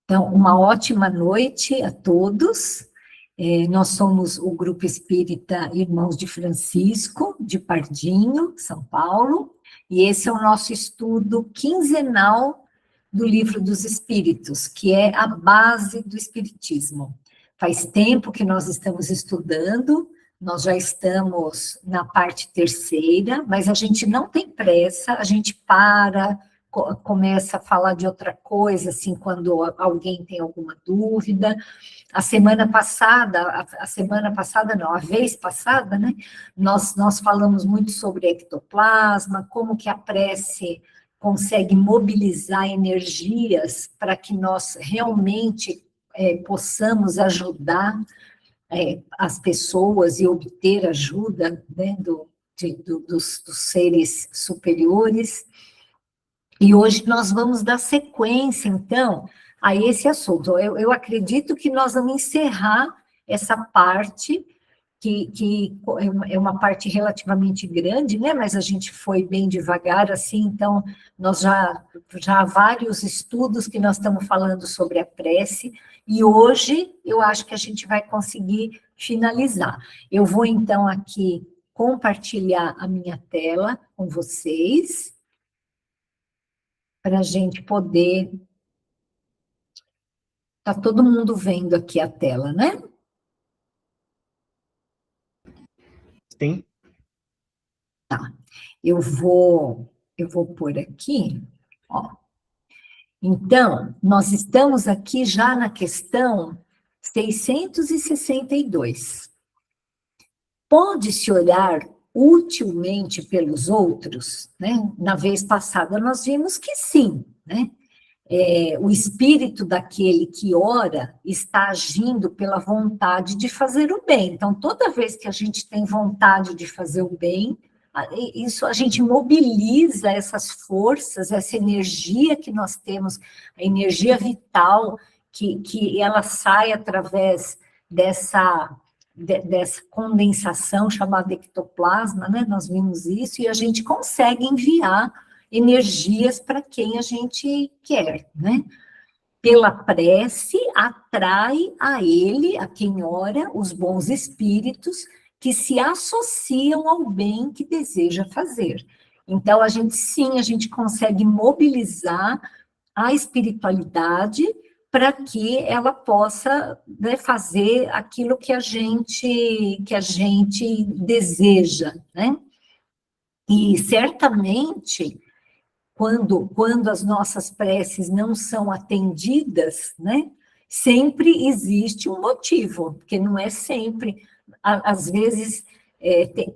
Então, uma ótima noite a todos. Nós somos o Grupo Espírita Irmãos de Francisco, de Pardinho, São Paulo, e esse é o nosso estudo quinzenal do Livro dos Espíritos, que é a base do Espiritismo. Faz tempo que nós estamos estudando, nós já estamos na parte terceira, mas a gente não tem pressa, a gente começa a falar de outra coisa, assim, quando alguém tem alguma dúvida. A vez passada, né, nós falamos muito sobre ectoplasma, como que a prece consegue mobilizar energias para que nós realmente possamos ajudar as pessoas e obter ajuda, né, dos seres superiores. E hoje nós vamos dar sequência, então, a esse assunto. Eu acredito que nós vamos encerrar essa parte, que é uma parte relativamente grande, né? Mas a gente foi bem devagar, assim, então, nós já há vários estudos que nós estamos falando sobre a prece, e hoje eu acho que a gente vai conseguir finalizar. Eu vou, então, aqui compartilhar a minha tela com vocês, para a gente poder... Está todo mundo vendo aqui a tela, né? Sim. Tá. Eu vou pôr aqui, ó. Então, nós estamos aqui já na questão 662. Pode-se olhar utilmente pelos outros, né? Na vez passada nós vimos que sim, né? O espírito daquele que ora está agindo pela vontade de fazer o bem. Então, toda vez que a gente tem vontade de fazer o bem, isso a gente mobiliza essas forças, essa energia que nós temos, a energia vital, que ela sai através dessa condensação chamada ectoplasma, né? Nós vimos isso, e a gente consegue enviar energias para quem a gente quer, né? Pela prece, atrai a ele, a quem ora, os bons espíritos que se associam ao bem que deseja fazer. Então, a gente consegue mobilizar a espiritualidade para que ela possa, né, fazer aquilo que a gente deseja, né? E certamente quando as nossas preces não são atendidas, né, sempre existe um motivo, porque não é sempre, às vezes,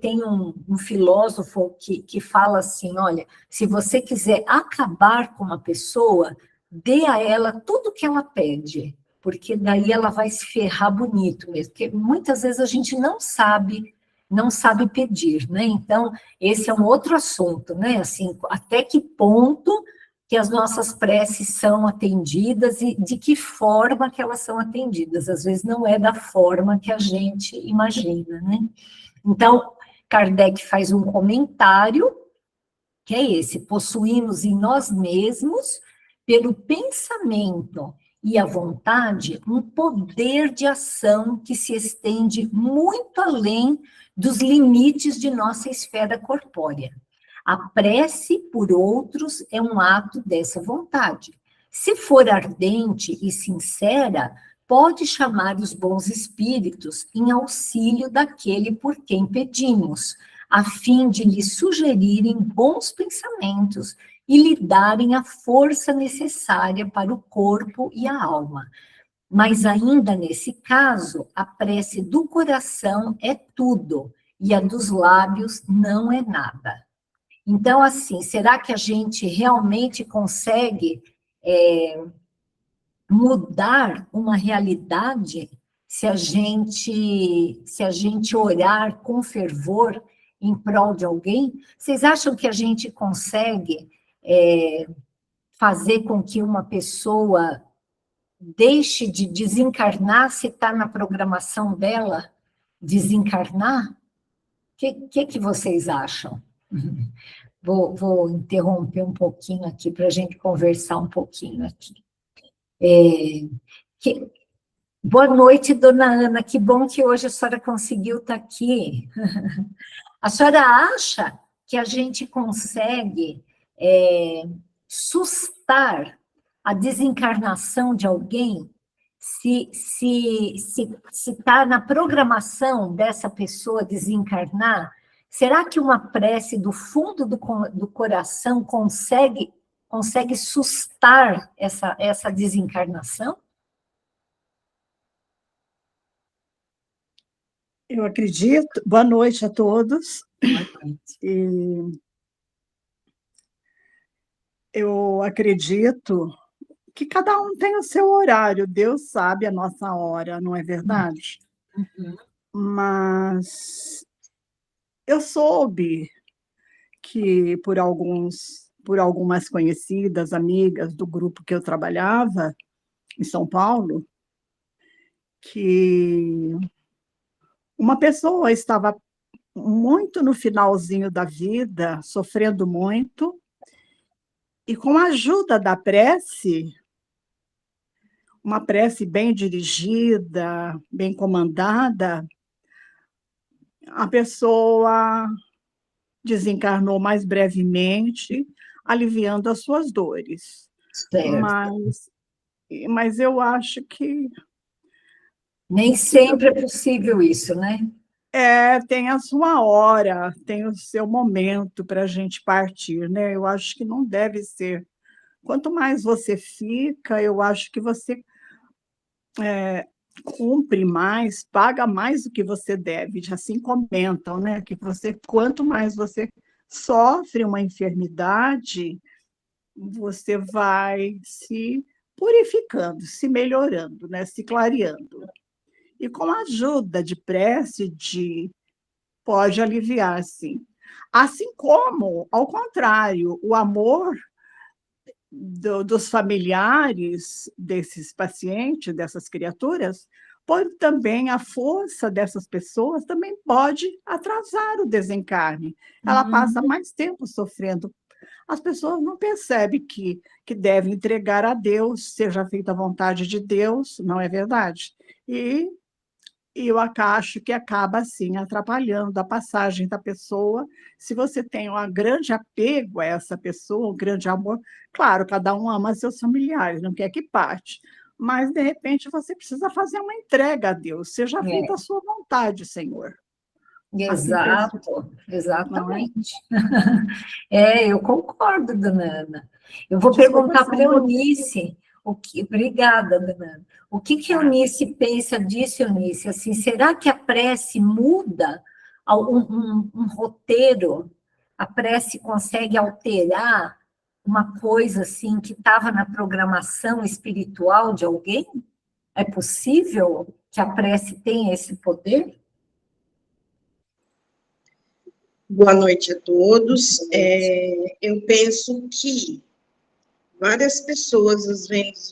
tem um filósofo que fala assim, olha, se você quiser acabar com uma pessoa, dê a ela tudo que ela pede, porque daí ela vai se ferrar bonito mesmo, porque muitas vezes a gente não sabe pedir, né? Então, esse é um outro assunto, né? Assim, até que ponto que as nossas preces são atendidas e de que forma que elas são atendidas. Às vezes não é da forma que a gente imagina, né? Então, Kardec faz um comentário, que é esse: possuímos em nós mesmos, pelo pensamento e a vontade, um poder de ação que se estende muito além dos limites de nossa esfera corpórea. A prece por outros é um ato dessa vontade. Se for ardente e sincera, pode chamar os bons espíritos em auxílio daquele por quem pedimos, a fim de lhe sugerirem bons pensamentos e lhe darem a força necessária para o corpo e a alma. Mas ainda nesse caso, a prece do coração é tudo, e a dos lábios não é nada. Então, assim, será que a gente realmente consegue mudar uma realidade se a gente orar com fervor em prol de alguém? Vocês acham que a gente consegue fazer com que uma pessoa deixe de desencarnar se está na programação dela desencarnar? O que vocês acham? Vou interromper um pouquinho aqui para a gente conversar um pouquinho aqui. Que- Boa noite, dona Ana, que bom que hoje a senhora conseguiu estar aqui. A senhora acha que a gente consegue sustar a desencarnação de alguém se está na programação dessa pessoa desencarnar? Será que uma prece do fundo do coração consegue sustar essa desencarnação? Eu acredito. Boa noite a todos. Eu acredito que cada um tem o seu horário. Deus sabe a nossa hora, não é verdade? Uhum. Mas eu soube que por algumas conhecidas, amigas do grupo que eu trabalhava em São Paulo, que uma pessoa estava muito no finalzinho da vida, sofrendo muito, e com a ajuda da prece, uma prece bem dirigida, bem comandada, a pessoa desencarnou mais brevemente, aliviando as suas dores. Certo. Mas eu acho que Nem sempre é possível isso, né? tem a sua hora, tem o seu momento para a gente partir, né? Eu acho que não deve ser. Quanto mais você fica, eu acho que você cumpre mais, paga mais do que você deve. Assim comentam, né? Que quanto mais você sofre uma enfermidade, você vai se purificando, se melhorando, né? Se clareando. E com a ajuda de prece, pode aliviar, sim. Assim como, ao contrário, o amor dos familiares desses pacientes, dessas criaturas, pode também, a força dessas pessoas também pode atrasar o desencarne. Ela passa mais tempo sofrendo. As pessoas não percebem que devem entregar a Deus, seja feita a vontade de Deus, não é verdade? E eu acho que acaba, assim, atrapalhando a passagem da pessoa. Se você tem um grande apego a essa pessoa, um grande amor, claro, cada um ama seus familiares, não quer que parte, mas, de repente, você precisa fazer uma entrega a Deus. Seja feita a sua vontade, Senhor. Assim penso, Exato, não é? exatamente. Eu concordo, dona Ana. Eu vou Desculpa perguntar só para a um pouquinho. Eunice, obrigada, dona Ana. O que a Eunice pensa disso, Eunice? Assim, será que a prece muda um roteiro? A prece consegue alterar uma coisa assim que estava na programação espiritual de alguém? É possível que a prece tenha esse poder? Boa noite a todos. Eu penso que várias pessoas, às vezes,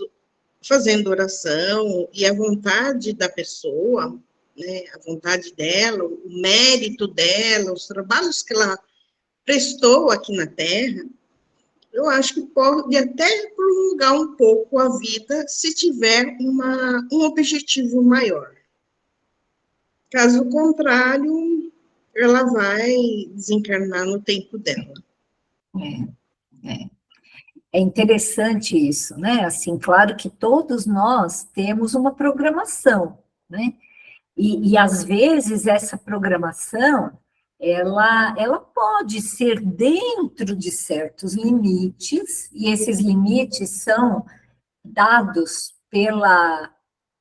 fazendo oração, e a vontade da pessoa, né, a vontade dela, o mérito dela, os trabalhos que ela prestou aqui na Terra, eu acho que pode até prolongar um pouco a vida se tiver um objetivo maior. Caso contrário, ela vai desencarnar no tempo dela. É interessante isso, né? Assim, claro que todos nós temos uma programação, né? E às vezes essa programação, ela pode ser dentro de certos limites, e esses limites são dados pela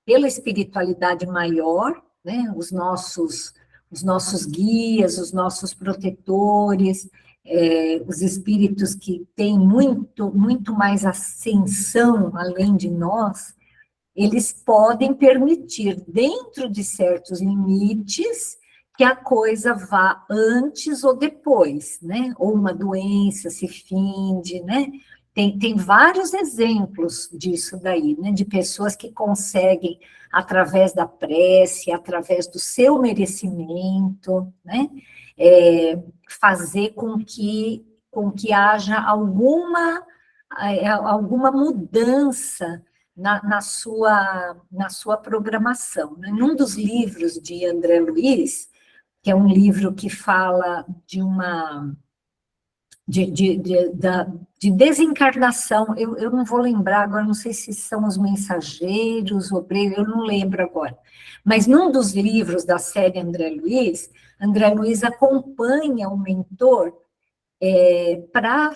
espiritualidade maior, né? Os nossos guias, os nossos protetores, os espíritos que têm muito mais ascensão além de nós, eles podem permitir, dentro de certos limites, que a coisa vá antes ou depois, né? Ou uma doença se finde, né? Tem vários exemplos disso daí, né? De pessoas que conseguem, através da prece, através do seu merecimento, né? Fazer com que haja alguma mudança na sua programação, né? Num dos livros de André Luiz, que é um livro que fala de uma de desencarnação, eu não vou lembrar agora, não sei se são os Mensageiros, Obreiros, eu não lembro agora, mas num dos livros da série André Luiz acompanha o mentor para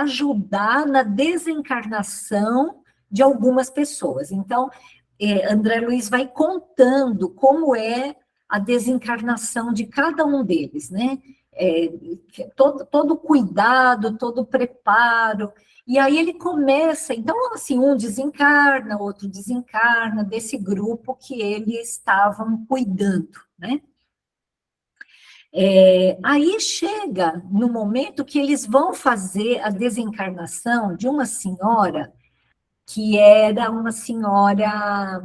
ajudar na desencarnação de algumas pessoas. Então, André Luiz vai contando como é a desencarnação de cada um deles, né? Todo cuidado, todo preparo, e aí ele começa, então, assim, um desencarna, outro desencarna, desse grupo que eles estavam cuidando, né? Aí chega no momento que eles vão fazer a desencarnação de uma senhora que era uma senhora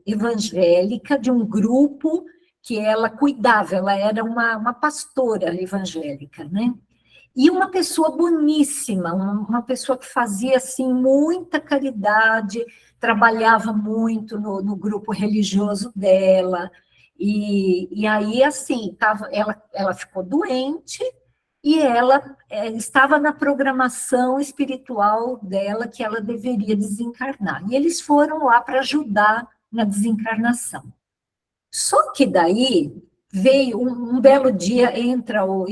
evangélica de um grupo que ela cuidava, ela era uma pastora evangélica, né? E uma pessoa boníssima, uma pessoa que fazia, assim, muita caridade, trabalhava muito no grupo religioso dela, e aí, assim, ela ficou doente, e ela estava na programação espiritual dela que ela deveria desencarnar. E eles foram lá para ajudar na desencarnação. Só que daí veio um belo dia, e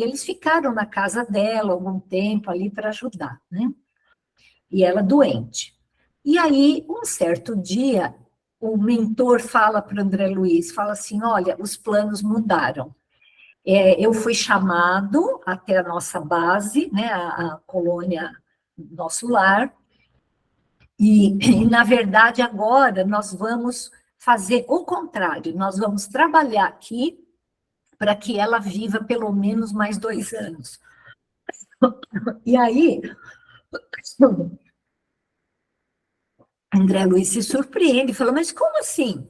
eles ficaram na casa dela algum tempo ali para ajudar, né? E ela doente. E aí, um certo dia, o mentor fala para o André Luiz, fala assim, olha, os planos mudaram. Eu fui chamado até a nossa base, né, a colônia, nosso lar, e, na verdade, agora nós vamos fazer o contrário, nós vamos trabalhar aqui para que ela viva pelo menos mais 2 anos. E aí, André Luiz se surpreende, falou, mas como assim?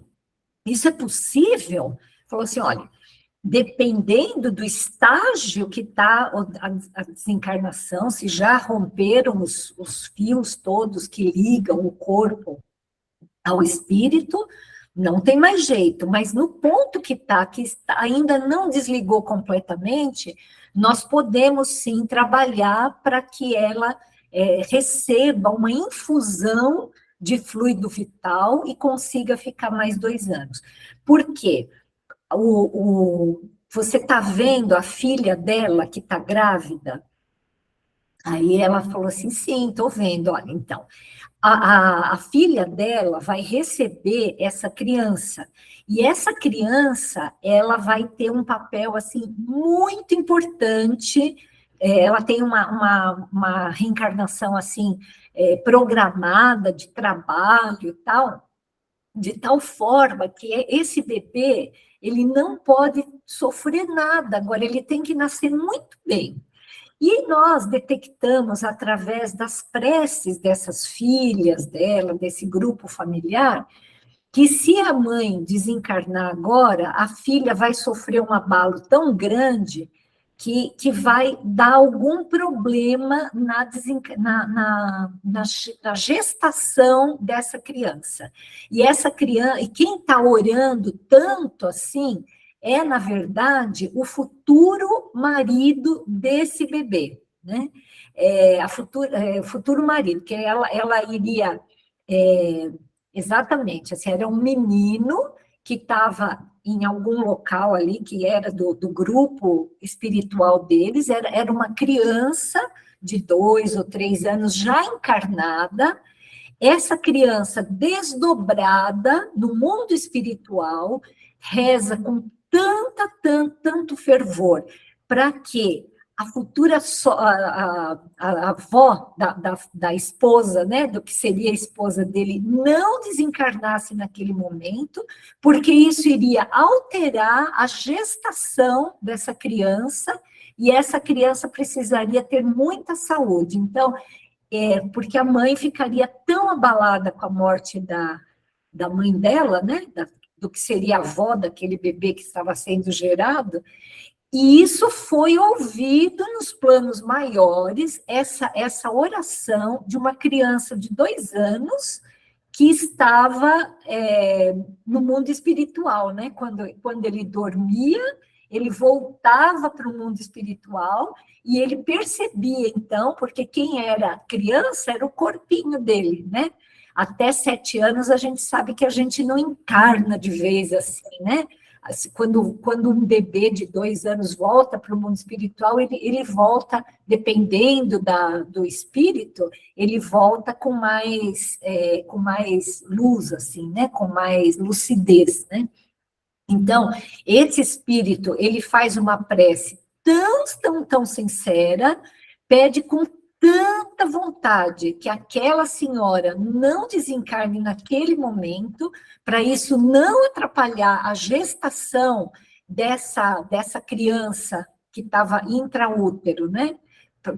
Isso é possível? Falou assim, olha, dependendo do estágio que está a desencarnação, se já romperam os fios todos que ligam o corpo ao espírito, não tem mais jeito, mas no ponto que ainda não desligou completamente, nós podemos sim trabalhar para que ela receba uma infusão de fluido vital e consiga ficar mais 2 anos. Por quê? Você está vendo a filha dela que está grávida? Aí ela falou assim, sim, estou vendo. Olha, então, a filha dela vai receber essa criança, e essa criança, ela vai ter um papel, assim, muito importante, ela tem uma reencarnação, assim, programada de trabalho e tal, de tal forma que esse bebê, ele não pode sofrer nada, agora ele tem que nascer muito bem. E nós detectamos, através das preces dessas filhas dela, desse grupo familiar, que se a mãe desencarnar agora, a filha vai sofrer um abalo tão grande que vai dar algum problema na gestação dessa criança. E essa criança, e quem está orando tanto assim, na verdade, o futuro marido desse bebê, né? O futuro marido, que ela iria, exatamente, assim, era um menino que estava em algum local ali, que era do grupo espiritual deles, era uma criança de 2 ou 3 anos já encarnada, essa criança desdobrada no mundo espiritual, reza com tanto fervor, para que a futura a avó da esposa, né, do que seria a esposa dele, não desencarnasse naquele momento, porque isso iria alterar a gestação dessa criança, e essa criança precisaria ter muita saúde. Então, porque a mãe ficaria tão abalada com a morte da mãe dela, né, do que seria a avó daquele bebê que estava sendo gerado, E isso foi ouvido nos planos maiores, essa oração de uma criança de 2 anos que estava no mundo espiritual, né? Quando ele dormia, ele voltava para o mundo espiritual e ele percebia, então, porque quem era criança era o corpinho dele, né? Até 7 anos a gente sabe que a gente não encarna de vez assim, né? Quando um bebê de 2 anos volta para o mundo espiritual, ele volta, dependendo do espírito, ele volta com mais luz, assim, né? Com mais lucidez, né? Então, esse espírito, ele faz uma prece tão sincera, pede com tanta vontade que aquela senhora não desencarne naquele momento, para isso não atrapalhar a gestação dessa criança que estava intraútero, né?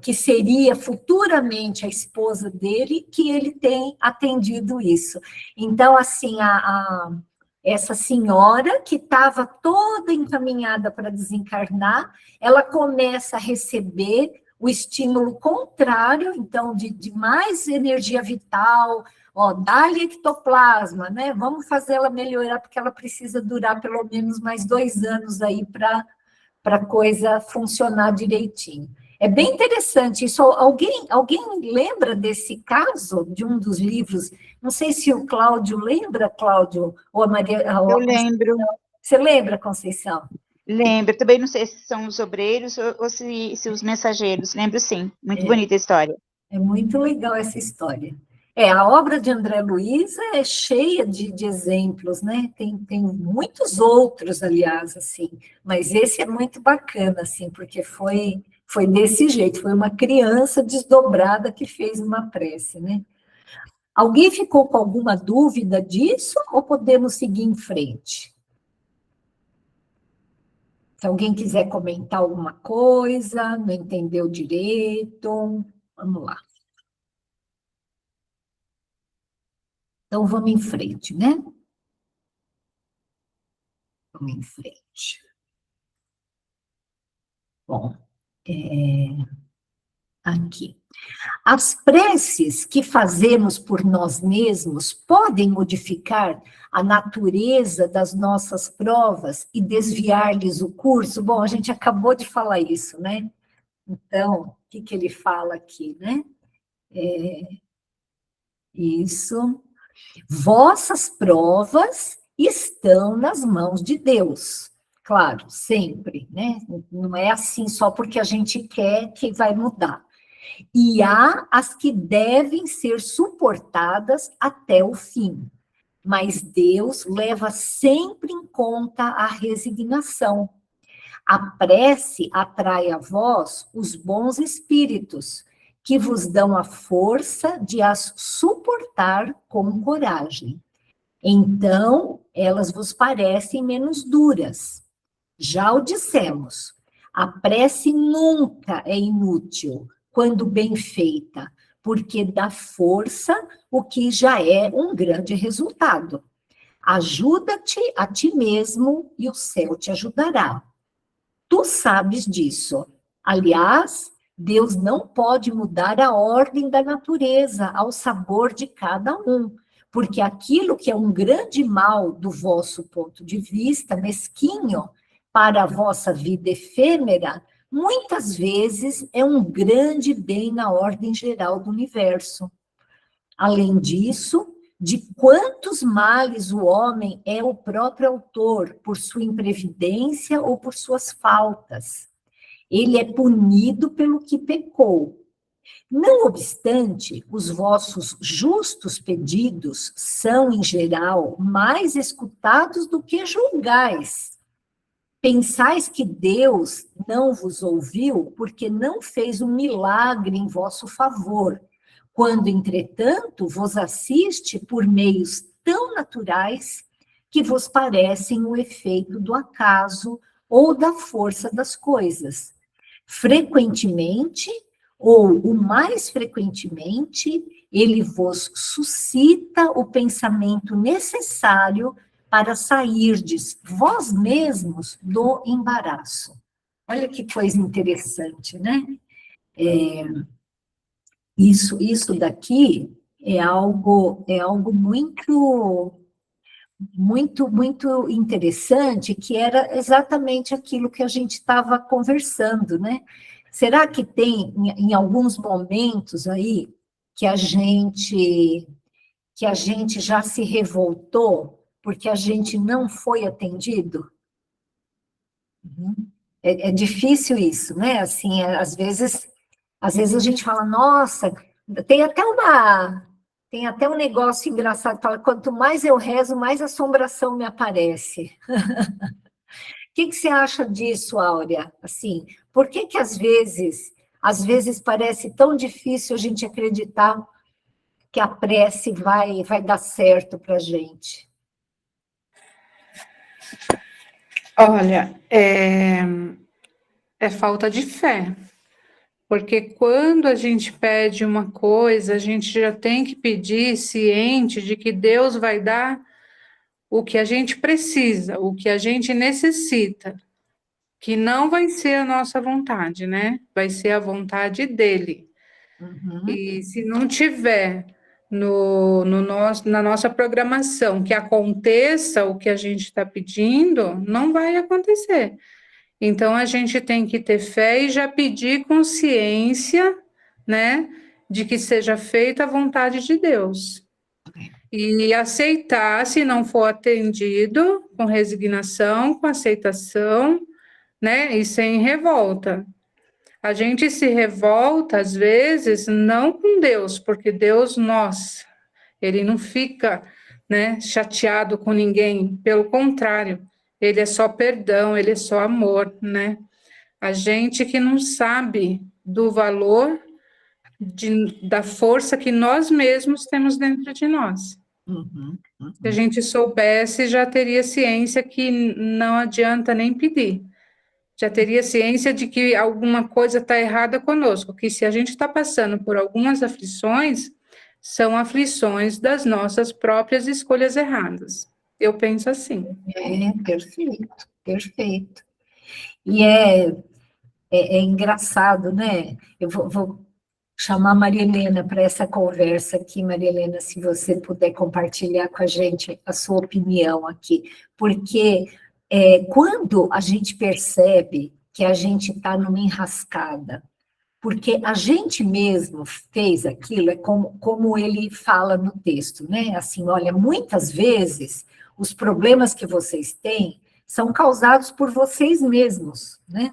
Que seria futuramente a esposa dele, que ele tem atendido isso. Então, assim, essa senhora, que estava toda encaminhada para desencarnar, ela começa a receber o estímulo contrário, então, de mais energia vital, dá-lhe ectoplasma, né? Vamos fazer ela melhorar, porque ela precisa durar pelo menos mais 2 anos aí para a coisa funcionar direitinho. É bem interessante isso. Alguém lembra desse caso, de um dos livros? Não sei se o Cláudio lembra, Cláudio, ou a Maria... Eu lembro. Você lembra, Conceição? Lembro, também não sei se são os obreiros ou se os mensageiros, lembro sim, muito bonita a história. É muito legal essa história. A obra de André Luiz é cheia de exemplos, né? Tem muitos outros, aliás, assim, mas esse é muito bacana, assim, porque foi desse jeito, foi uma criança desdobrada que fez uma prece, né? Alguém ficou com alguma dúvida disso ou podemos seguir em frente? Se alguém quiser comentar alguma coisa, não entendeu direito, vamos lá. Então, vamos em frente, né? Vamos em frente. Bom, aqui. As preces que fazemos por nós mesmos podem modificar a natureza das nossas provas e desviar-lhes o curso? Bom, a gente acabou de falar isso, né? Então, o que ele fala aqui, né? Isso. Vossas provas estão nas mãos de Deus. Claro, sempre, né? Não é assim só porque a gente quer que vai mudar. E há as que devem ser suportadas até o fim. Mas Deus leva sempre em conta a resignação. A prece atrai a vós os bons espíritos, que vos dão a força de as suportar com coragem. Então, elas vos parecem menos duras. Já o dissemos, a prece nunca é inútil, quando bem feita, porque dá força, o que já é um grande resultado. Ajuda-te a ti mesmo e o céu te ajudará. Tu sabes disso. Aliás, Deus não pode mudar a ordem da natureza ao sabor de cada um, porque aquilo que é um grande mal do vosso ponto de vista, mesquinho, para a vossa vida efêmera, muitas vezes é um grande bem na ordem geral do universo. Além disso, de quantos males o homem é o próprio autor, por sua imprevidência ou por suas faltas. Ele é punido pelo que pecou. Não obstante, os vossos justos pedidos são, em geral, mais escutados do que julgais. Pensais que Deus não vos ouviu porque não fez um milagre em vosso favor, quando, entretanto, vos assiste por meios tão naturais que vos parecem o efeito do acaso ou da força das coisas. Frequentemente, ou o mais frequentemente, ele vos suscita o pensamento necessário para sairdes vós mesmos do embaraço. Olha que coisa interessante, né? Isso daqui é algo muito interessante, que era exatamente aquilo que a gente estava conversando, né? Será que tem, em alguns momentos aí, que a gente já se revoltou porque a gente não foi atendido? Uhum. É difícil isso, né? Assim, às vezes a gente fala, nossa, tem até uma, tem até um negócio engraçado, fala, quanto mais eu rezo, mais assombração me aparece. O que você acha disso, Áurea? Assim, por que às vezes parece tão difícil a gente acreditar que a prece vai dar certo para a gente? Olha, é falta de fé. Porque quando a gente pede uma coisa, a gente já tem que pedir ciente de que Deus vai dar o que a gente precisa, o que a gente necessita, que não vai ser a nossa vontade, né? Vai ser a vontade dele. Uhum. E se não tiver na nossa programação que aconteça o que a gente está pedindo, não vai acontecer. Então, a gente tem que ter fé e já pedir consciência, né, de que seja feita a vontade de Deus. E aceitar, se não for atendido, com resignação, com aceitação, né, e sem revolta. A gente se revolta, às vezes, não com Deus, porque Deus, nossa, ele não fica, né, chateado com ninguém, pelo contrário, ele é só perdão, ele é só amor, né? A gente que não sabe do valor da força que nós mesmos temos dentro de nós. Uhum. Se a gente soubesse, já teria ciência que não adianta nem pedir. Já teria ciência de que alguma coisa está errada conosco, que se a gente está passando por algumas aflições, são aflições das nossas próprias escolhas erradas. Eu penso assim. Perfeito, perfeito. E é engraçado, né? Eu vou chamar a Maria Helena para essa conversa aqui, Maria Helena, se você puder compartilhar com a gente a sua opinião aqui, porque quando a gente percebe que a gente está numa enrascada, porque a gente mesmo fez aquilo, é como ele fala no texto, né? Assim, olha, muitas vezes os problemas que vocês têm são causados por vocês mesmos, né?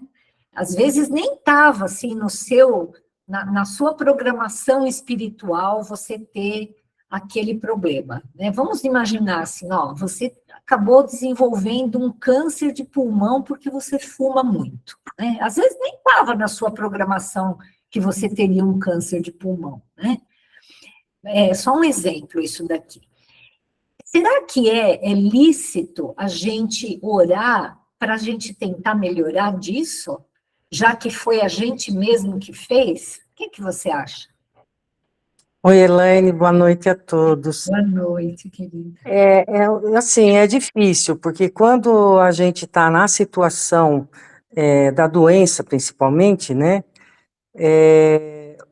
Às vezes nem estava assim na sua programação espiritual você ter aquele problema, né? Vamos imaginar assim, ó, você acabou desenvolvendo um câncer de pulmão porque você fuma muito, né? Às vezes nem estava na sua programação que você teria um câncer de pulmão, né? É só um exemplo isso daqui. Será que é lícito a gente orar para a gente tentar melhorar disso? Já que foi a gente mesmo que fez? O que você acha? Oi, Elaine, boa noite a todos. Boa noite, querida. Assim, é difícil, porque quando a gente está na situação da doença, principalmente, né,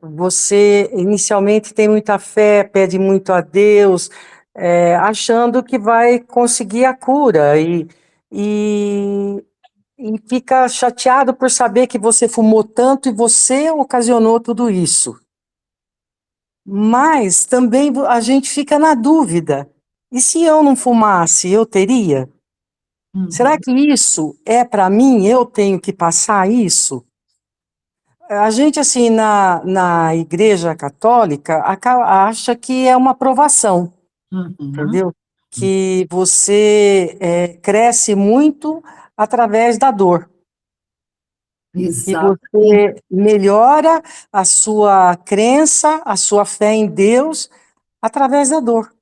você inicialmente tem muita fé, pede muito a Deus, achando que vai conseguir a cura, e fica chateado por saber que você fumou tanto e você ocasionou tudo isso. Mas também a gente fica na dúvida. E se eu não fumasse, eu teria? Será que isso é para mim? Eu tenho que passar isso? A gente, assim, na Igreja Católica, acha que é uma aprovação, entendeu? Que você cresce muito através da dor. Exato. Que você melhora a sua crença, a sua fé em Deus, através da dor.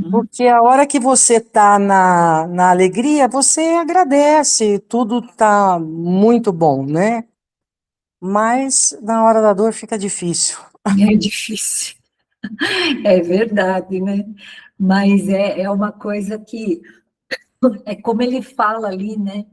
Porque a hora que você está na alegria, você agradece, tudo está muito bom, né? Mas na hora da dor fica difícil. É difícil. É verdade, né? Mas é uma coisa que, é como ele fala ali, né?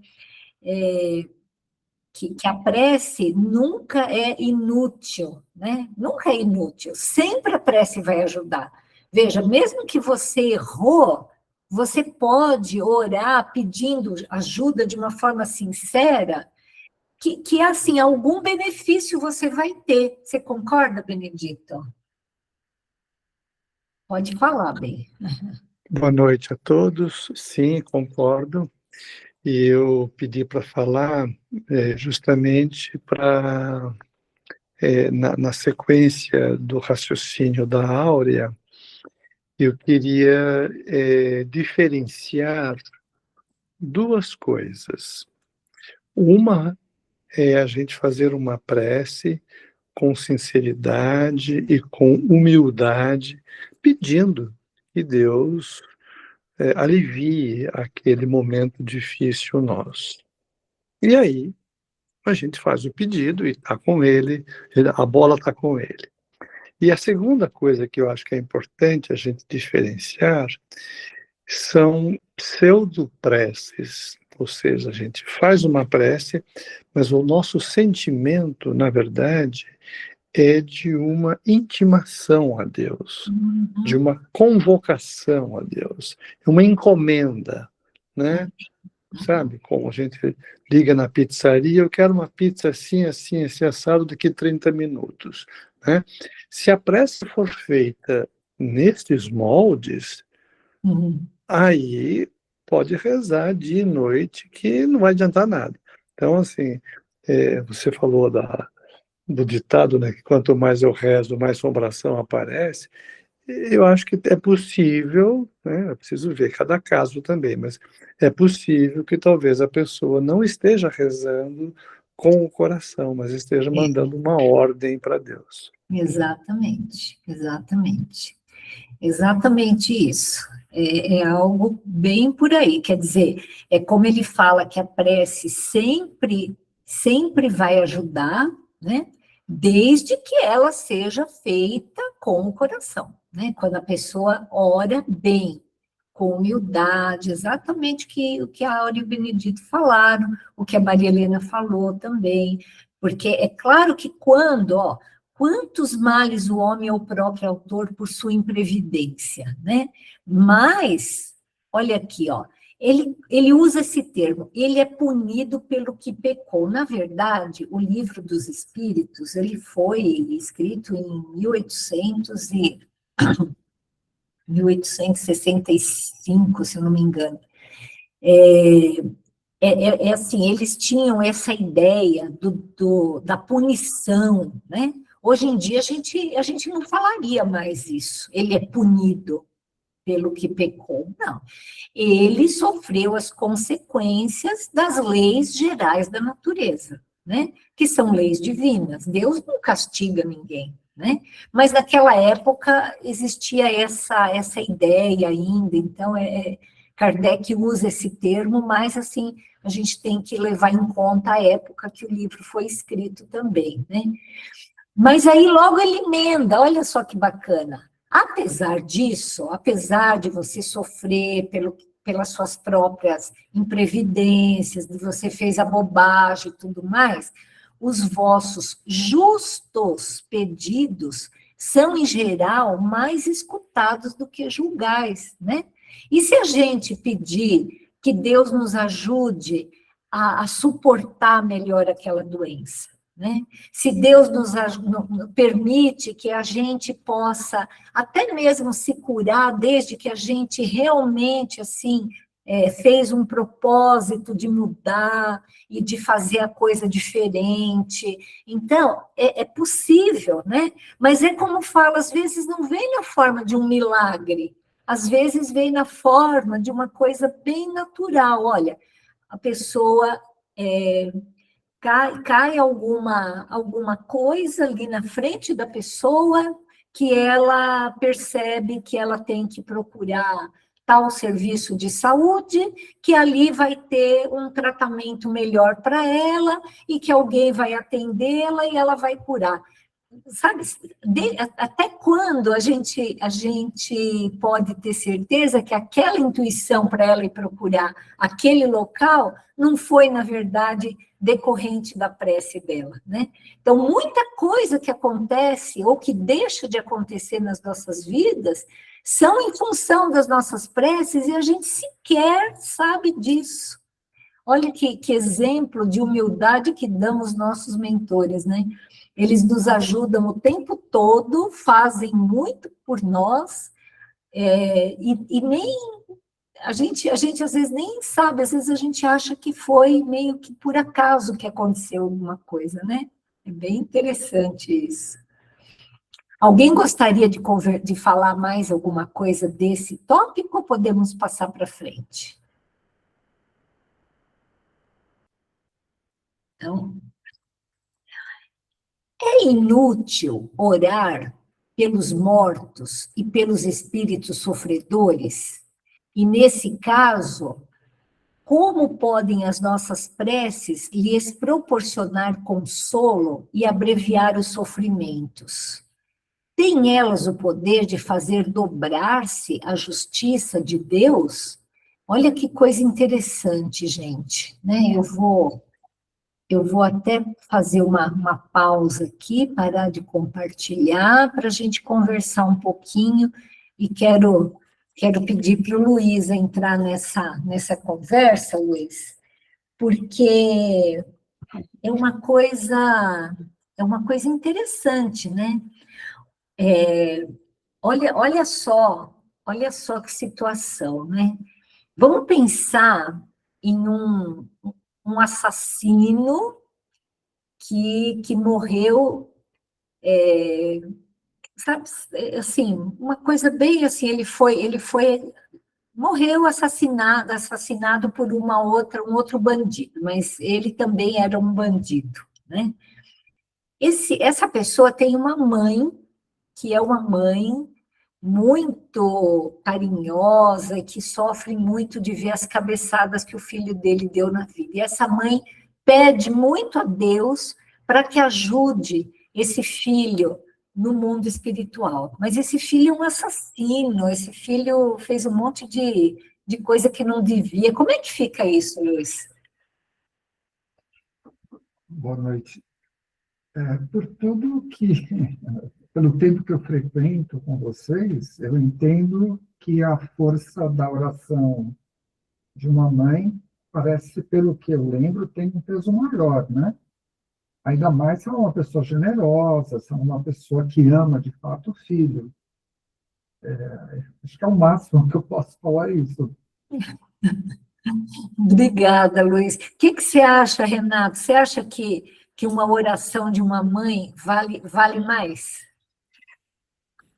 que a prece nunca é inútil, né? Nunca é inútil, sempre a prece vai ajudar. Veja, mesmo que você errou, você pode orar pedindo ajuda de uma forma sincera, que assim, algum benefício você vai ter. Você concorda, Benedito? Pode falar, Bem. Boa noite a todos. Sim, concordo. E eu pedi para falar justamente para, na sequência do raciocínio da Áurea, eu queria diferenciar duas coisas. Uma é a gente fazer uma prece com sinceridade e com humildade, pedindo que Deus alivie aquele momento difícil nosso. E aí, a gente faz o pedido e está com ele, a bola está com ele. E a segunda coisa que eu acho que é importante a gente diferenciar são pseudo-preces, ou seja, a gente faz uma prece, mas o nosso sentimento, na verdade, é de uma intimação a Deus, de uma convocação a Deus, uma encomenda, né? Sabe, como a gente liga na pizzaria, eu quero uma pizza assim, assim, assim, assado daqui 30 minutos, né? Se a prece for feita nestes moldes, aí pode rezar dia e noite que não vai adiantar nada. Então, assim, você falou do ditado, né, que quanto mais eu rezo, mais assombração aparece. Eu acho que é possível, né, eu preciso ver cada caso também, mas é possível que talvez a pessoa não esteja rezando com o coração, mas esteja mandando uma ordem para Deus. Exatamente, exatamente. Exatamente isso. É algo bem por aí. Quer dizer, é como ele fala que a prece sempre vai ajudar, né? Desde que ela seja feita com o coração, né? Quando a pessoa ora bem, com humildade, exatamente o que a Áurea e o Benedito falaram, o que a Maria Helena falou também, porque é claro que quantos males o homem é o próprio autor por sua imprevidência, né? Mas, olha aqui, ele usa esse termo, ele é punido pelo que pecou. Na verdade, o Livro dos Espíritos, ele foi escrito em 1865, se eu não me engano. Assim, eles tinham essa ideia da punição, né? Hoje em dia, a gente não falaria mais isso. Ele é punido pelo que pecou. Não. Ele sofreu as consequências das leis gerais da natureza, né? Que são leis divinas. Deus não castiga ninguém, né? Mas naquela época existia essa ideia ainda, então Kardec usa esse termo, mas assim, a gente tem que levar em conta a época que o livro foi escrito também, né? Mas aí logo ele emenda, olha só que bacana. Apesar disso, apesar de você sofrer pelas suas próprias imprevidências, de você fez a bobagem e tudo mais, os vossos justos pedidos são, em geral, mais escutados do que julgais, né? E se a gente pedir que Deus nos ajude a suportar melhor aquela doença, né? Se Deus nos permite que a gente possa até mesmo se curar, desde que a gente realmente, assim, fez um propósito de mudar e de fazer a coisa diferente. Então, é possível, né? Mas é como fala, às vezes não vem na forma de um milagre, às vezes vem na forma de uma coisa bem natural. Olha, a pessoa cai alguma coisa ali na frente da pessoa que ela percebe que ela tem que procurar tal serviço de saúde, que ali vai ter um tratamento melhor para ela e que alguém vai atendê-la e ela vai curar. sabe, até quando a gente pode ter certeza que aquela intuição para ela ir procurar aquele local não foi, na verdade, decorrente da prece dela, né? Então, muita coisa que acontece ou que deixa de acontecer nas nossas vidas são em função das nossas preces e a gente sequer sabe disso. Olha que exemplo de humildade que dão os nossos mentores, né? Eles nos ajudam o tempo todo, fazem muito por nós, e nem a gente às vezes nem sabe, às vezes a gente acha que foi meio que por acaso que aconteceu alguma coisa, né? É bem interessante isso. Alguém gostaria de falar mais alguma coisa desse tópico ou podemos passar para frente? Então, é inútil orar pelos mortos e pelos espíritos sofredores? E, nesse caso, como podem as nossas preces lhes proporcionar consolo e abreviar os sofrimentos? Têm elas o poder de fazer dobrar-se a justiça de Deus? Olha que coisa interessante, gente, né? Eu vou até fazer uma pausa aqui, parar de compartilhar, para a gente conversar um pouquinho, e quero pedir para o Luiz entrar nessa conversa, Luiz, porque é uma coisa interessante, né? Olha só que situação, né? Vamos pensar em um assassino que morreu, sabe, assim, uma coisa bem assim, ele morreu assassinado por um outro bandido, mas ele também era um bandido, né? Essa pessoa tem uma mãe, que é uma mãe muito carinhosa, que sofre muito de ver as cabeçadas que o filho dele deu na vida. E essa mãe pede muito a Deus para que ajude esse filho no mundo espiritual. Mas esse filho é um assassino, esse filho fez um monte de coisa que não devia. Como é que fica isso, Luiz? Boa noite. Por tudo que, pelo tempo que eu frequento com vocês, eu entendo que a força da oração de uma mãe parece, pelo que eu lembro, tem um peso maior, né? Ainda mais se ela é uma pessoa generosa, se ela é uma pessoa que ama, de fato, o filho. Acho que é o máximo que eu posso falar isso. Obrigada, Luiz. O que você acha, Renato? Você acha que uma oração de uma mãe vale mais?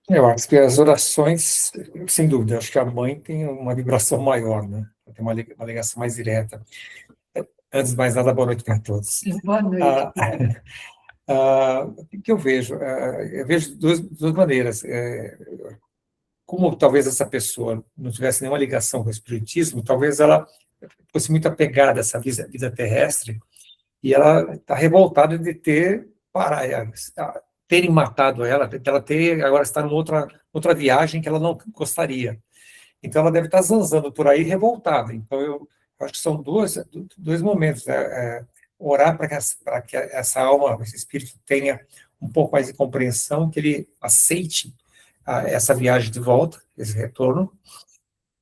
Eu acho que as orações, sem dúvida, acho que a mãe tem uma vibração maior, né? Tem uma ligação mais direta. Antes de mais nada, boa noite para todos. Boa noite. O que eu vejo? Eu vejo de duas maneiras. Como talvez essa pessoa não tivesse nenhuma ligação com o espiritismo, talvez ela fosse muito apegada a essa vida terrestre, e ela está revoltada de terem matado ela, de ela agora está numa outra viagem que ela não gostaria. Então, ela deve estar zanzando por aí, revoltada. Então, eu acho que são dois momentos, né? Orar para que essa alma, esse espírito tenha um pouco mais de compreensão, que ele aceite essa viagem de volta, esse retorno,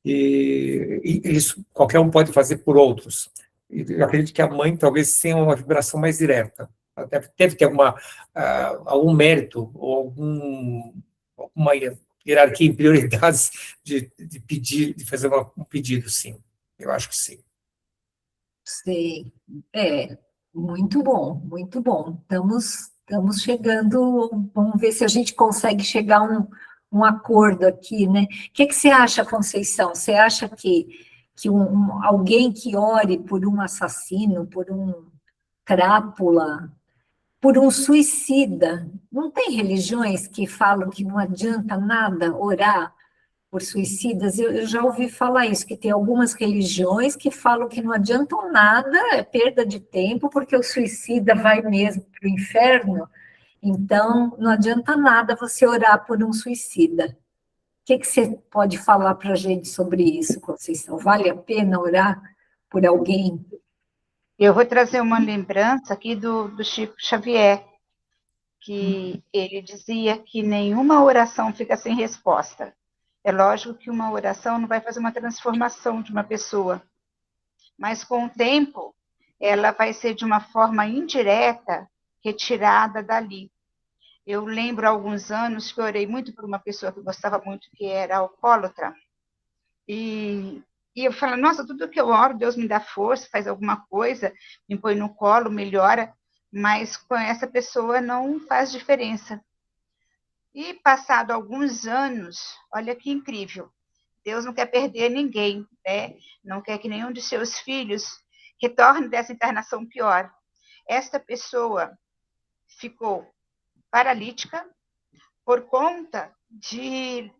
e isso qualquer um pode fazer por outros. Eu acredito que a mãe talvez tenha uma vibração mais direta, deve ter algum mérito, ou alguma hierarquia em prioridades de fazer um pedido, sim. Eu acho que sim. Sei. Muito bom, muito bom. Estamos chegando, vamos ver se a gente consegue chegar a um acordo aqui, né? O que você acha, Conceição? Você acha que alguém que ore por um assassino, por um crápula, por um suicida, não tem religiões que falam que não adianta nada orar por suicidas? Eu já ouvi falar isso, que tem algumas religiões que falam que não adiantam nada, é perda de tempo, porque o suicida vai mesmo para o inferno. Então, não adianta nada você orar por um suicida. O que você pode falar para a gente sobre isso, Conceição? Vale a pena orar por alguém? Eu vou trazer uma lembrança aqui do Chico Xavier, que ele dizia que nenhuma oração fica sem resposta. É lógico que uma oração não vai fazer uma transformação de uma pessoa, mas com o tempo, ela vai ser de uma forma indireta retirada dali. Eu lembro há alguns anos que eu orei muito por uma pessoa que eu gostava muito, que era alcoólatra, e eu falo, nossa, tudo que eu oro, Deus me dá força, faz alguma coisa, me põe no colo, melhora, mas com essa pessoa não faz diferença. E passado alguns anos, olha que incrível, Deus não quer perder ninguém, né? Não quer que nenhum de seus filhos retorne dessa encarnação pior. Esta pessoa ficou paralítica por conta de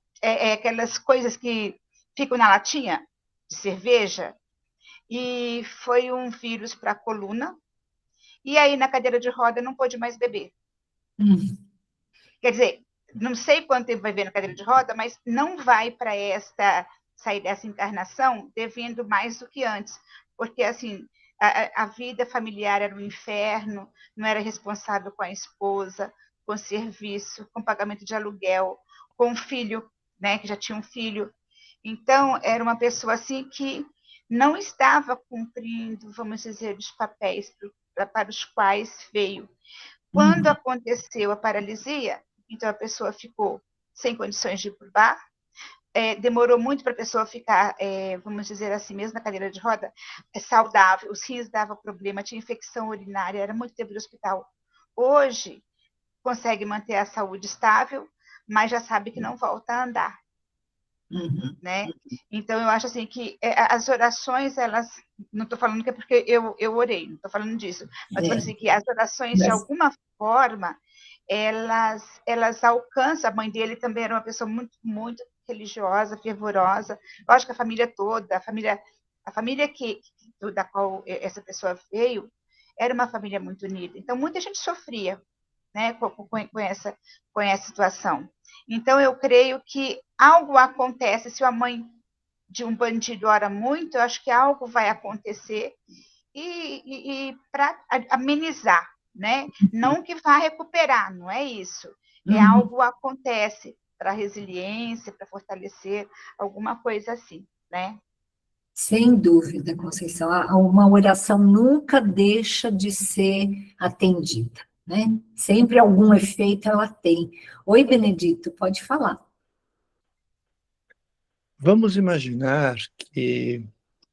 aquelas coisas que ficam na latinha de cerveja, e foi um vírus para a coluna, e aí na cadeira de roda não pôde mais beber. Quer dizer, não sei quanto tempo vai ver na cadeira de roda, mas não vai para sair dessa encarnação devendo mais do que antes, porque assim, a vida familiar era um inferno, não era responsável com a esposa, com serviço, com pagamento de aluguel, com o filho, né, que já tinha um filho. Então, era uma pessoa assim que não estava cumprindo, vamos dizer, os papéis para os quais veio. Quando aconteceu a paralisia, então a pessoa ficou sem condições de ir para o bar, demorou muito para a pessoa ficar, vamos dizer assim, mesmo na cadeira de roda, saudável, os rins davam problema, tinha infecção urinária, era muito tempo de hospital. Hoje, consegue manter a saúde estável, mas já sabe que não volta a andar. Né? Então, eu acho assim que as orações, elas, não estou falando que é porque eu orei, não estou falando disso, mas falando assim que as orações, de alguma forma, elas alcançam. A mãe dele também era uma pessoa muito, muito religiosa, fervorosa. Eu acho que a família toda, a família da qual essa pessoa veio, era uma família muito unida. Então, muita gente sofria, né, com essa situação. Então, eu creio que algo acontece. Se a mãe de um bandido ora muito, eu acho que algo vai acontecer e para amenizar, né? Não que vá recuperar, não é isso. Algo acontece para resiliência, para fortalecer, alguma coisa assim, né? Sem dúvida, Conceição. Uma oração nunca deixa de ser atendida, né? Sempre algum efeito ela tem. Oi, Benedito, pode falar. Vamos imaginar que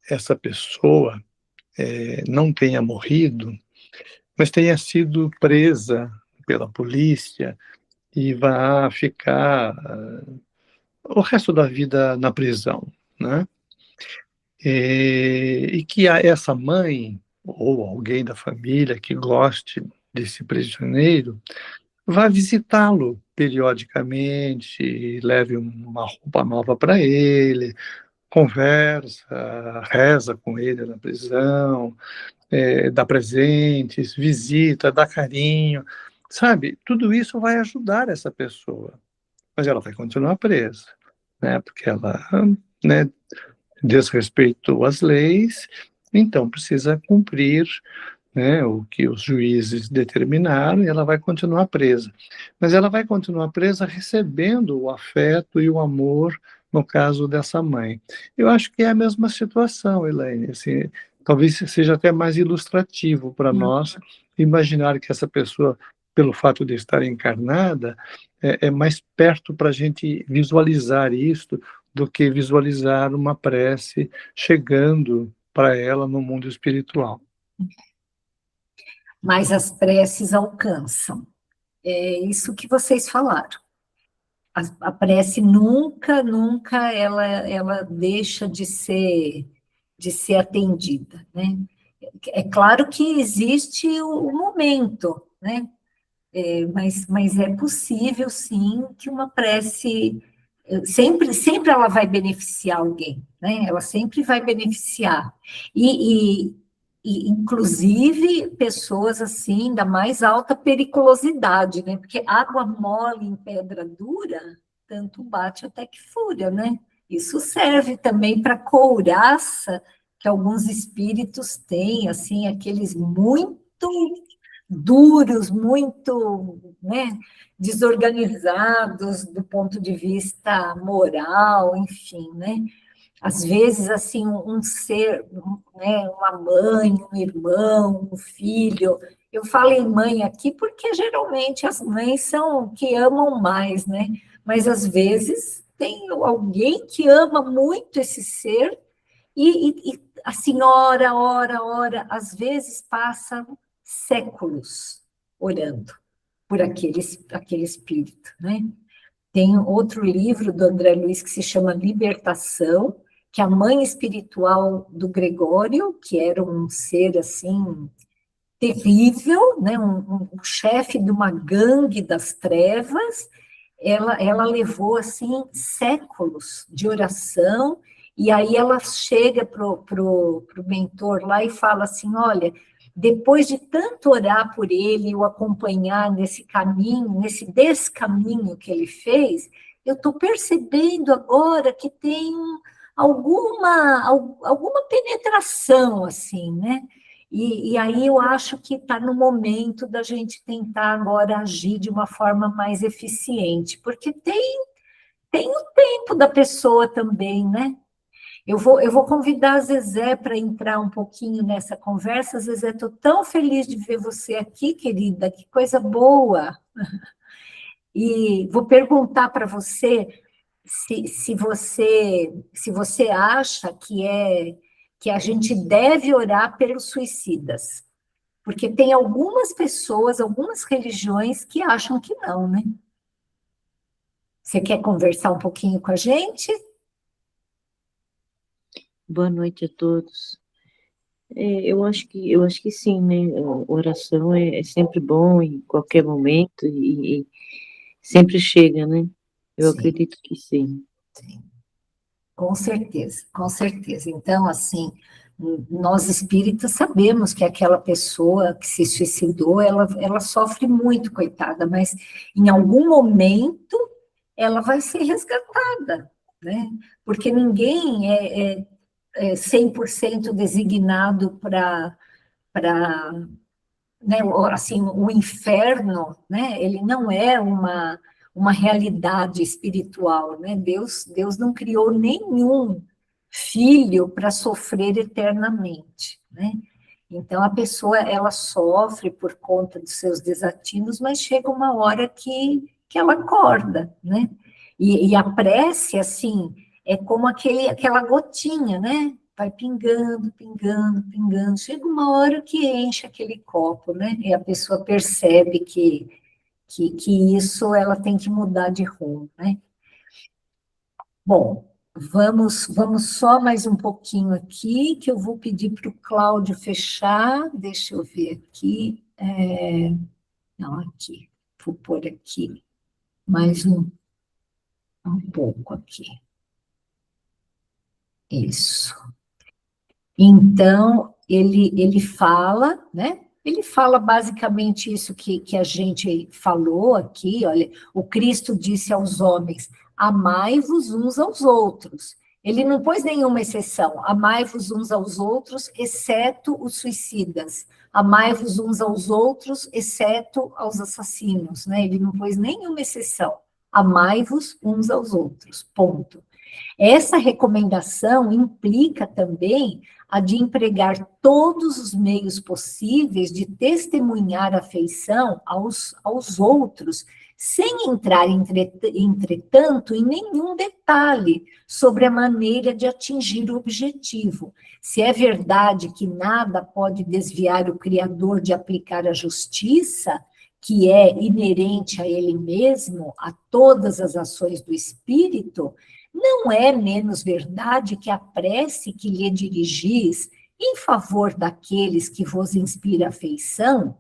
essa pessoa não tenha morrido, mas tenha sido presa pela polícia e vá ficar o resto da vida na prisão, né? E que essa mãe ou alguém da família que goste desse prisioneiro vá visitá-lo periodicamente, leve uma roupa nova para ele, conversa, reza com ele na prisão, dá presentes, visita, dá carinho, sabe? Tudo isso vai ajudar essa pessoa, mas ela vai continuar presa, né? Porque ela, né, desrespeitou as leis, então precisa cumprir, né, o que os juízes determinaram, e ela vai continuar presa. Mas ela vai continuar presa recebendo o afeto e o amor, no caso dessa mãe. Eu acho que é a mesma situação, Elaine, assim, talvez seja até mais ilustrativo para nós imaginar que essa pessoa, pelo fato de estar encarnada, é mais perto para a gente visualizar isso do que visualizar uma prece chegando para ela no mundo espiritual. Mas as preces alcançam. É isso que vocês falaram. A prece nunca ela deixa de ser atendida, né? É claro que existe o momento, né? Mas é possível, sim, que uma prece sempre ela vai beneficiar alguém, né? Ela sempre vai beneficiar. E E, inclusive, pessoas assim, da mais alta periculosidade, né? Porque água mole em pedra dura, tanto bate até que fura, né? Isso serve também para couraça que alguns espíritos têm, assim, aqueles muito duros, muito, né, desorganizados do ponto de vista moral, enfim, né? Às vezes, assim, um ser, né, uma mãe, um irmão, um filho. Eu falo em mãe aqui porque geralmente as mães são que amam mais, né? Mas às vezes tem alguém que ama muito esse ser e a senhora ora, às vezes passa séculos orando por aquele espírito, né? Tem outro livro do André Luiz que se chama Libertação, que a mãe espiritual do Gregório, que era um ser assim terrível, né, um chefe de uma gangue das trevas, ela levou assim séculos de oração, e aí ela chega pro mentor lá e fala assim, olha, depois de tanto orar por ele e o acompanhar nesse caminho, nesse descaminho que ele fez, eu estou percebendo agora que tem alguma penetração, assim, né? E aí eu acho que está no momento da gente tentar agora agir de uma forma mais eficiente, porque tem o tempo da pessoa também, né? Eu vou convidar a Zezé para entrar um pouquinho nessa conversa. Zezé, estou tão feliz de ver você aqui, querida, que coisa boa. E vou perguntar para você se você acha que a gente deve orar pelos suicidas. Porque tem algumas pessoas, algumas religiões que acham que não, né? Você quer conversar um pouquinho com a gente? Boa noite a todos. Eu acho que sim, né? A oração é sempre bom em qualquer momento e sempre chega, né? Eu Sim. acredito que sim. Sim. Com certeza, com certeza. Então, assim, nós espíritas sabemos que aquela pessoa que se suicidou, ela sofre muito, coitada, mas em algum momento ela vai ser resgatada, né? Porque ninguém é 100% designado para, né, assim, o inferno, né? Ele não é uma realidade espiritual, né? Deus não criou nenhum filho para sofrer eternamente, né? Então a pessoa ela sofre por conta dos seus desatinos, mas chega uma hora que ela acorda, né? E a prece assim é como aquela gotinha, né? Vai pingando, pingando, pingando. Chega uma hora que enche aquele copo, né? E a pessoa percebe que isso ela tem que mudar de rumo, né? Bom, vamos só mais um pouquinho aqui, que eu vou pedir para o Cláudio fechar. Deixa eu ver aqui. Não, aqui. Vou pôr aqui mais um pouco aqui. Isso. Então, ele fala, né? Ele fala basicamente isso que a gente falou aqui, olha, o Cristo disse aos homens, amai-vos uns aos outros. Ele não pôs nenhuma exceção, amai-vos uns aos outros, exceto os suicidas, amai-vos uns aos outros, exceto aos assassinos, né? Ele não pôs nenhuma exceção, amai-vos uns aos outros, ponto. Essa recomendação implica também a de empregar todos os meios possíveis de testemunhar afeição aos outros, sem entrar, entretanto, em nenhum detalhe sobre a maneira de atingir o objetivo. Se é verdade que nada pode desviar o Criador de aplicar a justiça, que é inerente a ele mesmo, a todas as ações do Espírito, não é menos verdade que a prece que lhe dirigis em favor daqueles que vos inspira afeição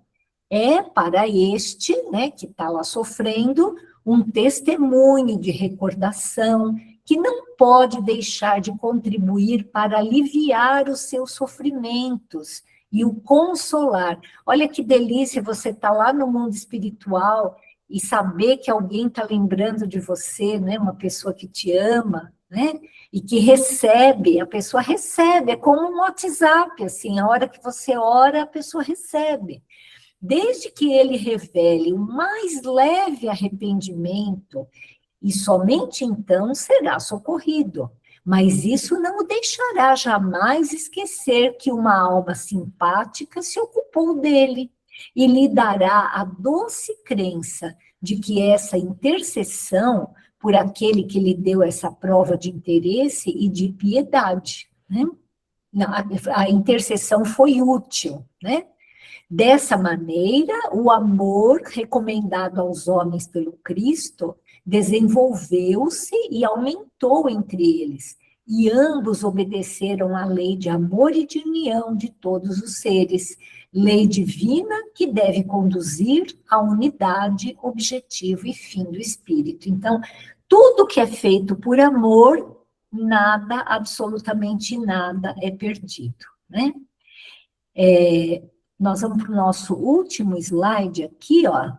é para este, né, que está lá sofrendo, um testemunho de recordação que não pode deixar de contribuir para aliviar os seus sofrimentos e o consolar. Olha que delícia você estar lá no mundo espiritual e saber que alguém está lembrando de você, né? Uma pessoa que te ama, né? E que recebe, a pessoa recebe, é como um WhatsApp, assim, a hora que você ora, a pessoa recebe. Desde que ele revele o mais leve arrependimento, e somente então será socorrido. Mas isso não o deixará jamais esquecer que uma alma simpática se ocupou dele e lhe dará a doce crença de que essa intercessão por aquele que lhe deu essa prova de interesse e de piedade, né? A intercessão foi útil, né? Dessa maneira, o amor recomendado aos homens pelo Cristo desenvolveu-se e aumentou entre eles, e ambos obedeceram à lei de amor e de união de todos os seres, lei divina que deve conduzir à unidade, objetivo e fim do espírito. Então, tudo que é feito por amor, nada, absolutamente nada é perdido, né? Nós vamos para o nosso último slide aqui, ó,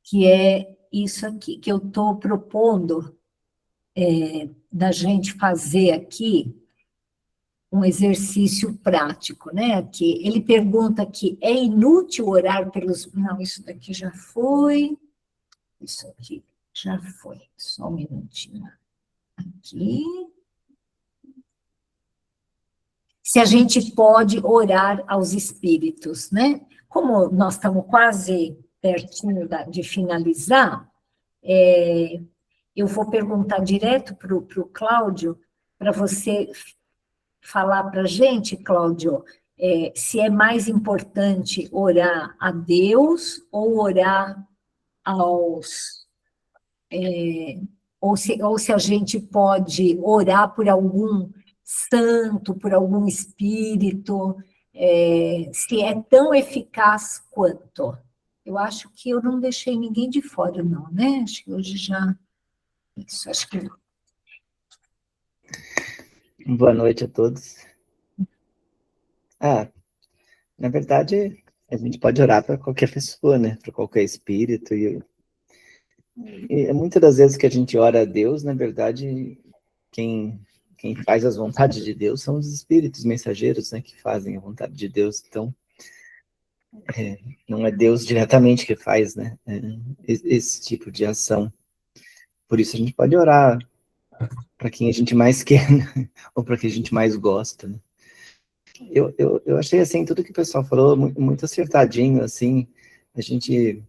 que é isso aqui, que eu estou propondo da gente fazer aqui um exercício prático, né? Aqui, ele pergunta aqui, é inútil orar pelos... Não, isso daqui já foi, isso aqui já foi, só um minutinho. Aqui... Se a gente pode orar aos espíritos, né? Como nós estamos quase pertinho de finalizar, eu vou perguntar direto para o Cláudio, para você falar para a gente, Cláudio, se é mais importante orar a Deus ou orar aos... ou se a gente pode orar por algum santo, por algum espírito, se é tão eficaz quanto. Eu acho que eu não deixei ninguém de fora, não, né? Acho que hoje já... Isso, acho que... Boa noite a todos. Na verdade, a gente pode orar para qualquer pessoa, né? Para qualquer espírito. E muitas das vezes que a gente ora a Deus, na verdade, quem faz as vontades de Deus são os espíritos mensageiros, né? Que fazem a vontade de Deus. Então, não é Deus diretamente que faz, né? Esse tipo de ação. Por isso a gente pode orar para quem a gente mais quer, né? Ou para quem a gente mais gosta, né? Eu achei, assim, tudo que o pessoal falou muito, muito acertadinho, assim, a gente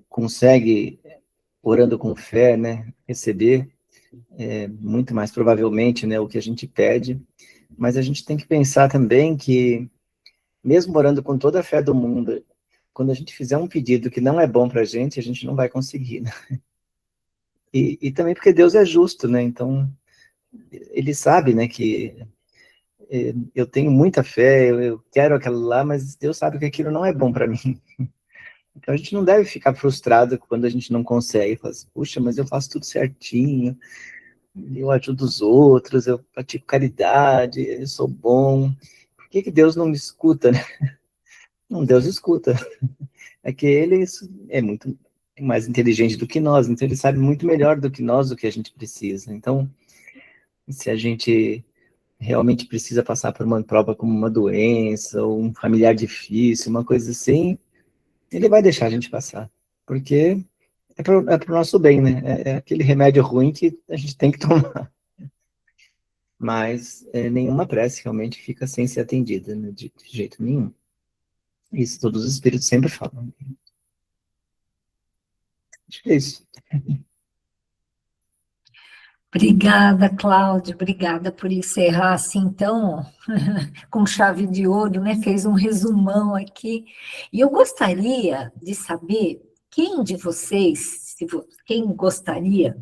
consegue, orando com fé, né, receber muito mais provavelmente, né, o que a gente pede, mas a gente tem que pensar também que, mesmo orando com toda a fé do mundo, quando a gente fizer um pedido que não é bom para a gente não vai conseguir, né? E também porque Deus é justo, né, então, ele sabe, né, que eu tenho muita fé, eu quero aquilo lá, mas Deus sabe que aquilo não é bom para mim. Então a gente não deve ficar frustrado quando a gente não consegue. Fala assim, puxa, mas eu faço tudo certinho, eu ajudo os outros, eu pratico caridade, eu sou bom. Por que Deus não me escuta, né? Não, Deus escuta. É que ele é muito mais inteligente do que nós, então ele sabe muito melhor do que nós o que a gente precisa. Então, se a gente realmente precisa passar por uma prova como uma doença, ou um familiar difícil, uma coisa assim, ele vai deixar a gente passar, porque é pro nosso bem, né? É aquele remédio ruim que a gente tem que tomar. Mas nenhuma prece realmente fica sem ser atendida, né? De jeito nenhum. Isso todos os espíritos sempre falam. Acho que é isso. Obrigada, Cláudia, obrigada por encerrar assim, então, com chave de ouro, né? Fez um resumão aqui. E eu gostaria de saber quem de vocês, quem gostaria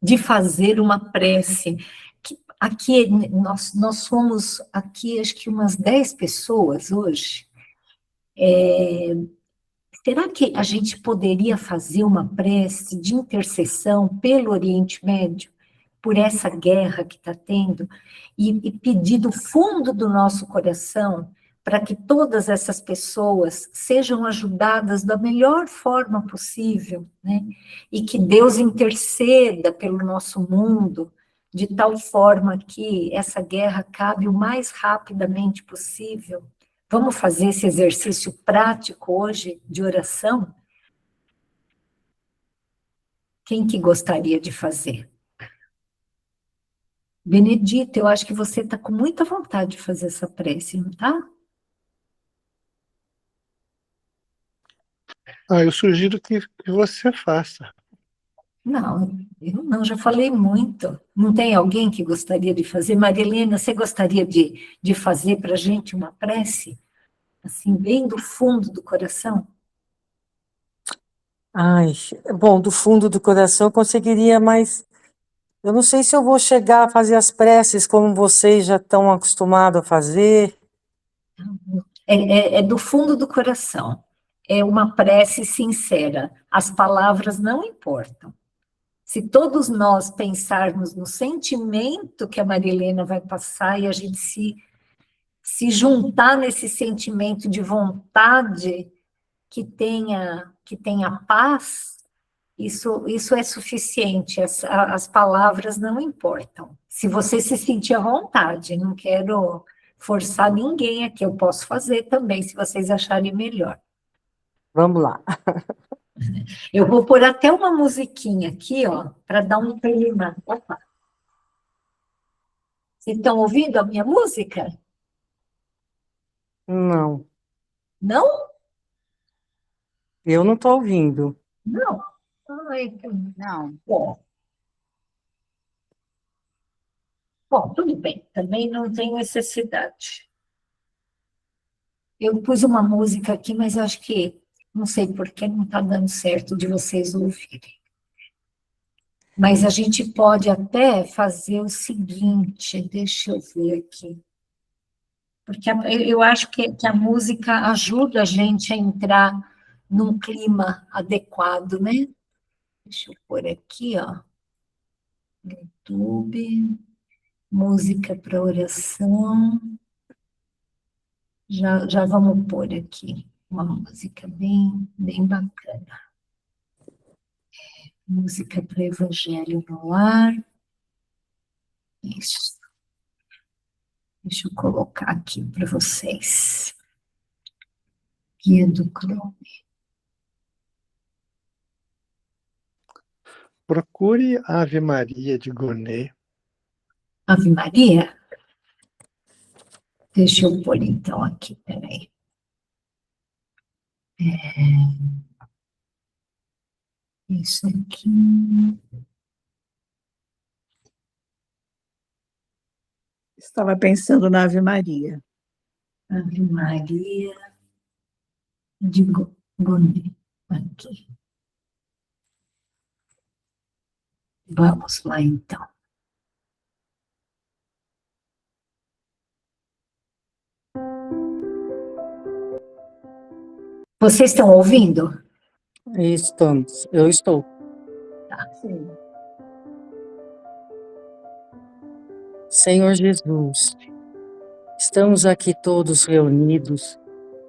de fazer uma prece. Aqui, nós somos aqui, acho que umas 10 pessoas hoje. Será que a gente poderia fazer uma prece de intercessão pelo Oriente Médio? por essa guerra que está tendo e pedir do fundo do nosso coração para que todas essas pessoas sejam ajudadas da melhor forma possível, né? E que Deus interceda pelo nosso mundo, de tal forma que essa guerra acabe o mais rapidamente possível. Vamos fazer esse exercício prático hoje de oração? Quem que gostaria de fazer? Benedito, eu acho que você está com muita vontade de fazer essa prece, não está? Eu sugiro que você faça. Não, eu não, já falei muito. Não tem alguém que gostaria de fazer? Marilena, você gostaria de fazer para a gente uma prece? Assim, bem do fundo do coração? Ai, bom, do fundo do coração eu conseguiria, mas eu não sei se eu vou chegar a fazer as preces como vocês já estão acostumados a fazer. É do fundo do coração. É uma prece sincera. As palavras não importam. Se todos nós pensarmos no sentimento que a Marilena vai passar e a gente se juntar nesse sentimento de vontade que tenha paz, isso é suficiente. As palavras não importam. Se você se sentir à vontade, não quero forçar ninguém aqui, eu posso fazer também, se vocês acharem melhor. Vamos lá. Eu vou pôr até uma musiquinha aqui, ó, para dar um clima. Opa. Vocês estão ouvindo a minha música? Não, Não? eu não estou ouvindo. Não. Ai, Não. bom, tudo bem, também não tem necessidade. Eu pus uma música aqui, mas eu acho que, não sei por que não está dando certo de vocês ouvirem. Mas a gente pode até fazer o seguinte, deixa eu ver aqui. Porque eu acho que a música ajuda a gente a entrar num clima adequado, né? Deixa eu pôr aqui, ó. YouTube, música para oração. Já vamos pôr aqui uma música bem bacana. Música para Evangelho no ar. Isso. Deixa eu colocar aqui para vocês. Guia do Chrome. Procure Ave Maria de Gounod. Ave Maria? Deixa eu pôr então aqui, peraí. Isso aqui. Estava pensando na Ave Maria. Ave Maria de Gounod. Aqui. Vamos lá, então. Vocês estão ouvindo? Estamos, eu estou. Tá. Sim. Senhor Jesus, estamos aqui todos reunidos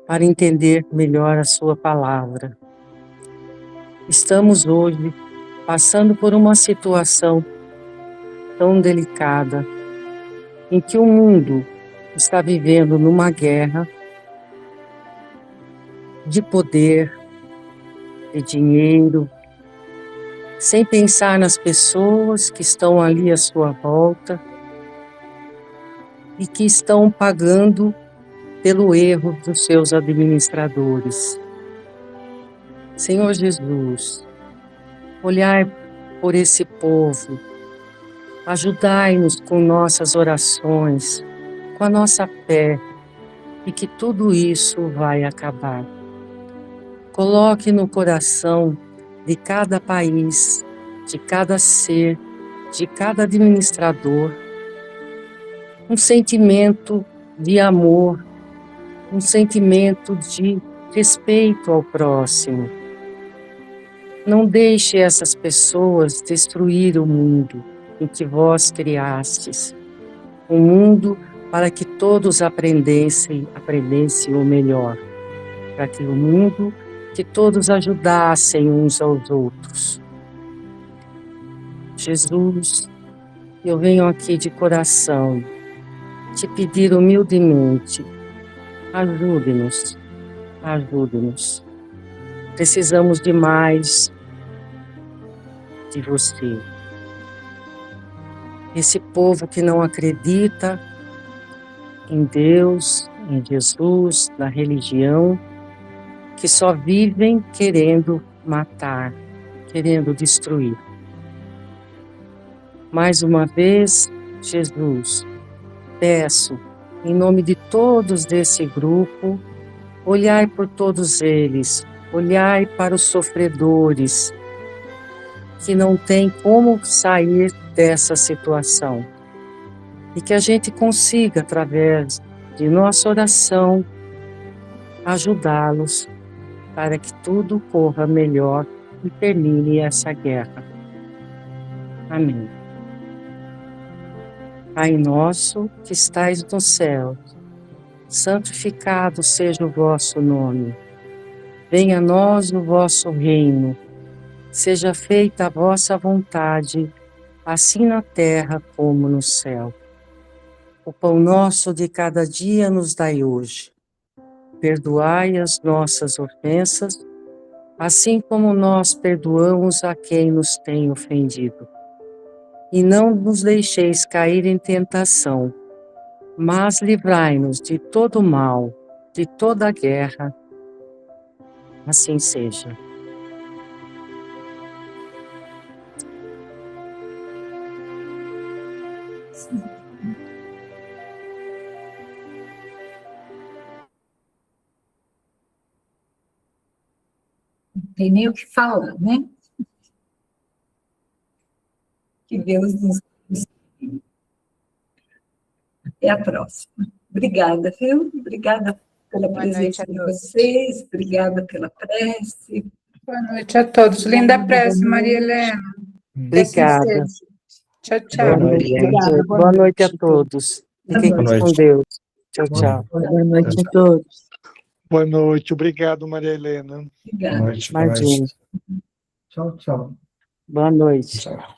para entender melhor a sua palavra. Estamos hoje passando por uma situação tão delicada, em que o mundo está vivendo numa guerra de poder, de dinheiro, sem pensar nas pessoas que estão ali à sua volta e que estão pagando pelo erro dos seus administradores. Senhor Jesus, olhai por esse povo, ajudai-nos com nossas orações, com a nossa fé, e que tudo isso vai acabar. Coloque no coração de cada país, de cada ser, de cada administrador, um sentimento de amor, um sentimento de respeito ao próximo. Não deixe essas pessoas destruir o mundo. em que vós criastes, um mundo para que todos aprendessem o melhor, para que o mundo que todos ajudassem uns aos outros. Jesus, eu venho aqui de coração te pedir humildemente, ajude-nos, ajude-nos. Precisamos de mais de você. Esse povo que não acredita em Deus, em Jesus, na religião, que só vivem querendo matar, querendo destruir. Mais uma vez, Jesus, peço, em nome de todos desse grupo, olhai por todos eles, olhai para os sofredores, que não têm como sair dessa situação. E que a gente consiga, através de nossa oração, ajudá-los para que tudo corra melhor e termine essa guerra. Amém. Pai nosso que estais no céu, santificado seja o vosso nome. Venha a nós o vosso reino. Seja feita a vossa vontade, assim na terra como no céu. O pão nosso de cada dia nos dai hoje. Perdoai as nossas ofensas, assim como nós perdoamos a quem nos tem ofendido. E não nos deixeis cair em tentação, mas livrai-nos de todo mal, de toda guerra. Assim seja. Não tem nem o que falar, né? Que Deus nos abençoe. Até a próxima. Obrigada, viu? Obrigada pela presença de vocês, obrigada pela prece. Boa noite a todos. Linda prece, Maria Helena. Obrigada. Tchau, tchau. Boa noite, boa noite a todos. Fiquem com Deus. Tchau, tchau. Boa noite a todos. Boa noite, obrigado, Maria Helena. Obrigada. Boa noite. Imagina. Tchau, tchau. Boa noite. Tchau.